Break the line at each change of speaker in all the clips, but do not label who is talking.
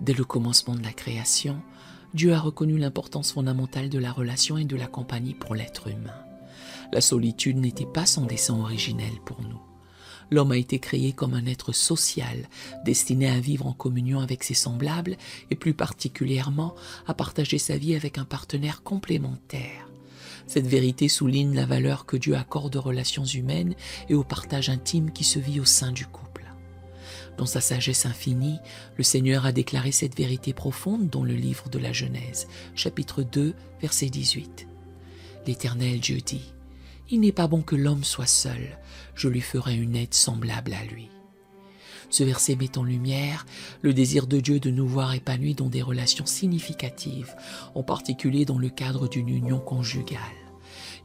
Dès le commencement de la création, Dieu a reconnu l'importance fondamentale de la relation et de la compagnie pour l'être humain. La solitude n'était pas son dessein originel pour nous. L'homme a été créé comme un être social, destiné à vivre en communion avec ses semblables et plus particulièrement à partager sa vie avec un partenaire complémentaire. Cette vérité souligne la valeur que Dieu accorde aux relations humaines et au partage intime qui se vit au sein du couple. Dans sa sagesse infinie, le Seigneur a déclaré cette vérité profonde dans le livre de la Genèse, chapitre 2, verset 18. L'Éternel Dieu dit : « Il n'est pas bon que l'homme soit seul, je lui ferai une aide semblable à lui. » Ce verset met en lumière le désir de Dieu de nous voir épanouis dans des relations significatives, en particulier dans le cadre d'une union conjugale.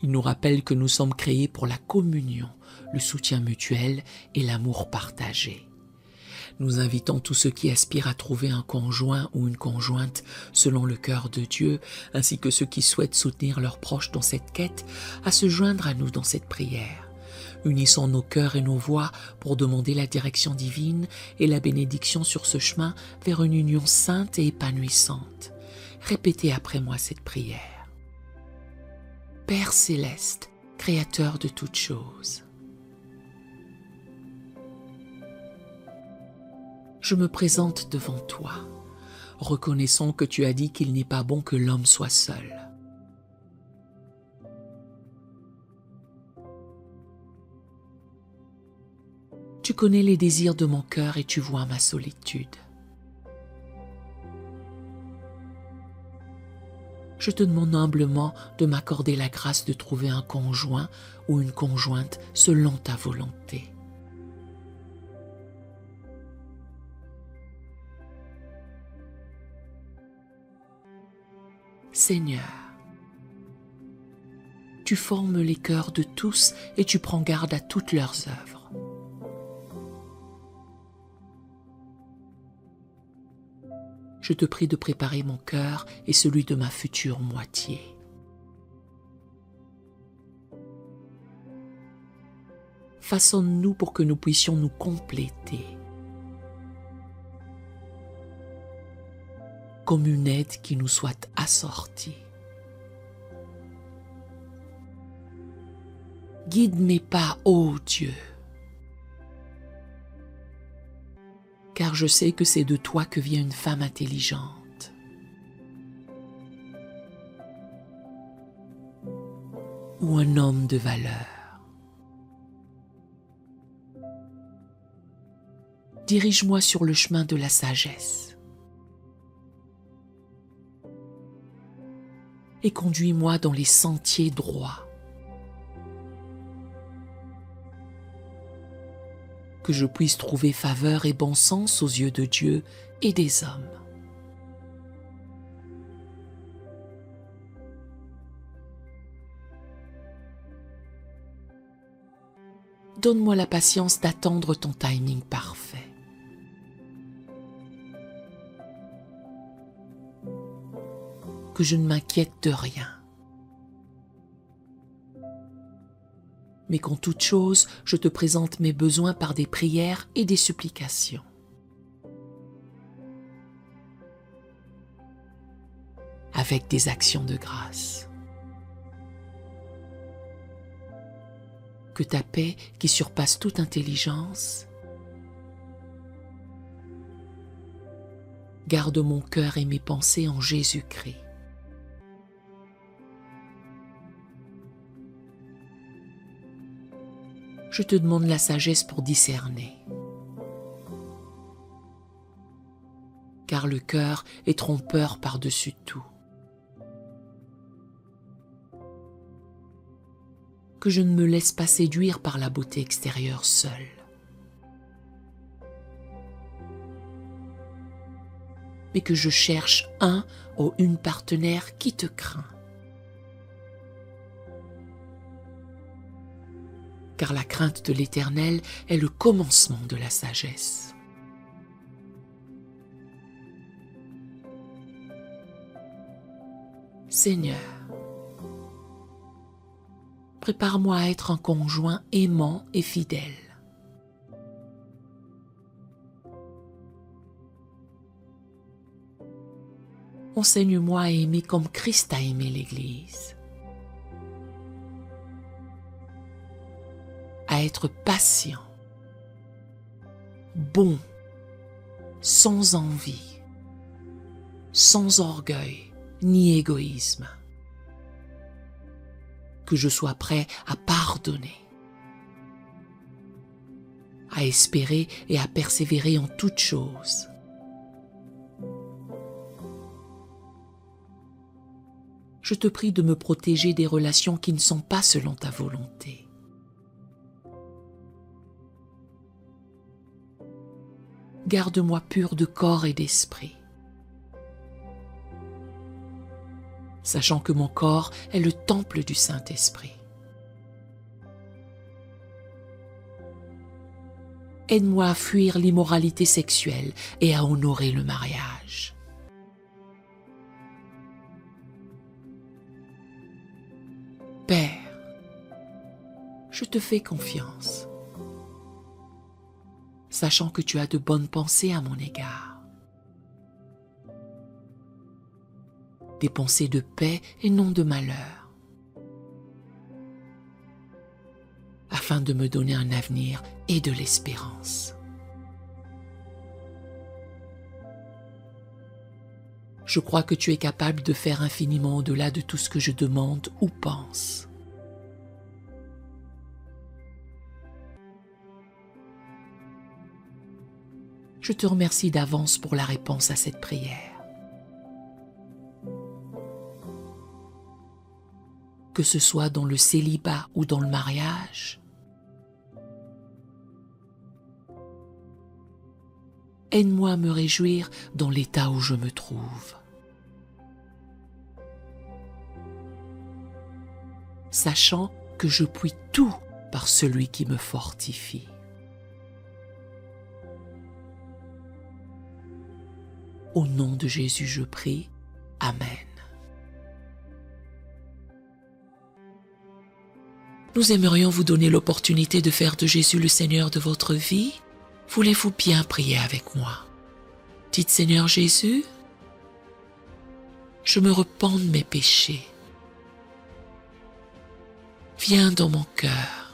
Il nous rappelle que nous sommes créés pour la communion, le soutien mutuel et l'amour partagé. Nous invitons tous ceux qui aspirent à trouver un conjoint ou une conjointe selon le cœur de Dieu, ainsi que ceux qui souhaitent soutenir leurs proches dans cette quête, à se joindre à nous dans cette prière. Unissons nos cœurs et nos voix pour demander la direction divine et la bénédiction sur ce chemin vers une union sainte et épanouissante. Répétez après moi cette prière. Père céleste, Créateur de toutes choses, je me présente devant toi, reconnaissant que tu as dit qu'il n'est pas bon que l'homme soit seul. Tu connais les désirs de mon cœur et tu vois ma solitude. Je te demande humblement de m'accorder la grâce de trouver un conjoint ou une conjointe selon ta volonté. Seigneur, tu formes les cœurs de tous et tu prends garde à toutes leurs œuvres. Je te prie de préparer mon cœur et celui de ma future moitié. Façonne-nous pour que nous puissions nous compléter, comme une aide qui nous soit assortie. Guide mes pas, ô Dieu, car je sais que c'est de toi que vient une femme intelligente. Ou un homme de valeur. Dirige-moi sur le chemin de la sagesse. Et conduis-moi dans les sentiers droits. Que je puisse trouver faveur et bon sens aux yeux de Dieu et des hommes. Donne-moi la patience d'attendre ton timing parfait. Que je ne m'inquiète de rien. Mais qu'en toute chose, je te présente mes besoins par des prières et des supplications. Avec des actions de grâce. Que ta paix, qui surpasse toute intelligence, garde mon cœur et mes pensées en Jésus-Christ. Je te demande la sagesse pour discerner. Car le cœur est trompeur par-dessus tout. Que je ne me laisse pas séduire par la beauté extérieure seule. Mais que je cherche un ou une partenaire qui te craint. Car la crainte de l'Éternel est le commencement de la sagesse. Seigneur, prépare-moi à être un conjoint aimant et fidèle. Enseigne-moi à aimer comme Christ a aimé l'Église, à être patient, bon, sans envie, sans orgueil ni égoïsme, que je sois prêt à pardonner, à espérer et à persévérer en toutes choses. Je te prie de me protéger des relations qui ne sont pas selon ta volonté. Garde-moi pur de corps et d'esprit, sachant que mon corps est le temple du Saint-Esprit. Aide-moi à fuir l'immoralité sexuelle et à honorer le mariage. Père, je te fais confiance, sachant que tu as de bonnes pensées à mon égard. Des pensées de paix et non de malheur, afin de me donner un avenir et de l'espérance. Je crois que tu es capable de faire infiniment au-delà de tout ce que je demande ou pense. Je te remercie d'avance pour la réponse à cette prière. Que ce soit dans le célibat ou dans le mariage, aide-moi à me réjouir dans l'état où je me trouve, sachant que je puis tout par celui qui me fortifie. Au nom de Jésus, je prie. Amen. Nous aimerions vous donner l'opportunité de faire de Jésus le Seigneur de votre vie. Voulez-vous bien prier avec moi? Dites: Seigneur Jésus, je me repens de mes péchés. Viens dans mon cœur.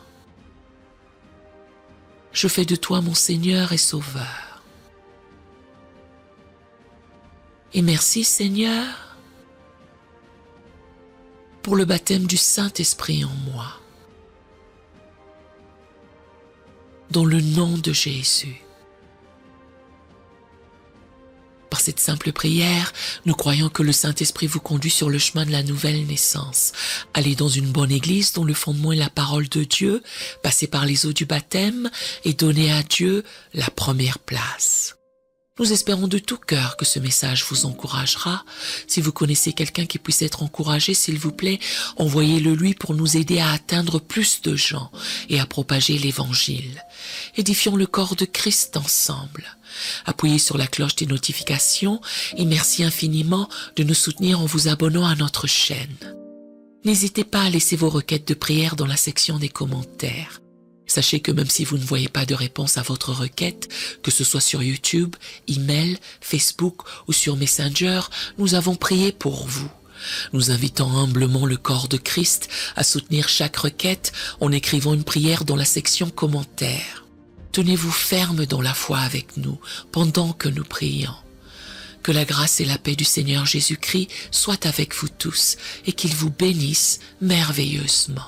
Je fais de toi mon Seigneur et Sauveur. Et merci Seigneur pour le baptême du Saint-Esprit en moi. Dans le nom de Jésus. Par cette simple prière, nous croyons que le Saint-Esprit vous conduit sur le chemin de la nouvelle naissance. Allez dans une bonne église dont le fondement est la parole de Dieu, passez par les eaux du baptême et donnez à Dieu la première place. Nous espérons de tout cœur que ce message vous encouragera. Si vous connaissez quelqu'un qui puisse être encouragé, s'il vous plaît, envoyez-le lui pour nous aider à atteindre plus de gens et à propager l'Évangile. Édifions le corps de Christ ensemble. Appuyez sur la cloche des notifications et merci infiniment de nous soutenir en vous abonnant à notre chaîne. N'hésitez pas à laisser vos requêtes de prière dans la section des commentaires. Sachez que même si vous ne voyez pas de réponse à votre requête, que ce soit sur YouTube, email, Facebook ou sur Messenger, nous avons prié pour vous. Nous invitons humblement le corps de Christ à soutenir chaque requête en écrivant une prière dans la section commentaires. Tenez-vous ferme dans la foi avec nous pendant que nous prions. Que la grâce et la paix du Seigneur Jésus-Christ soient avec vous tous et qu'il vous bénisse merveilleusement.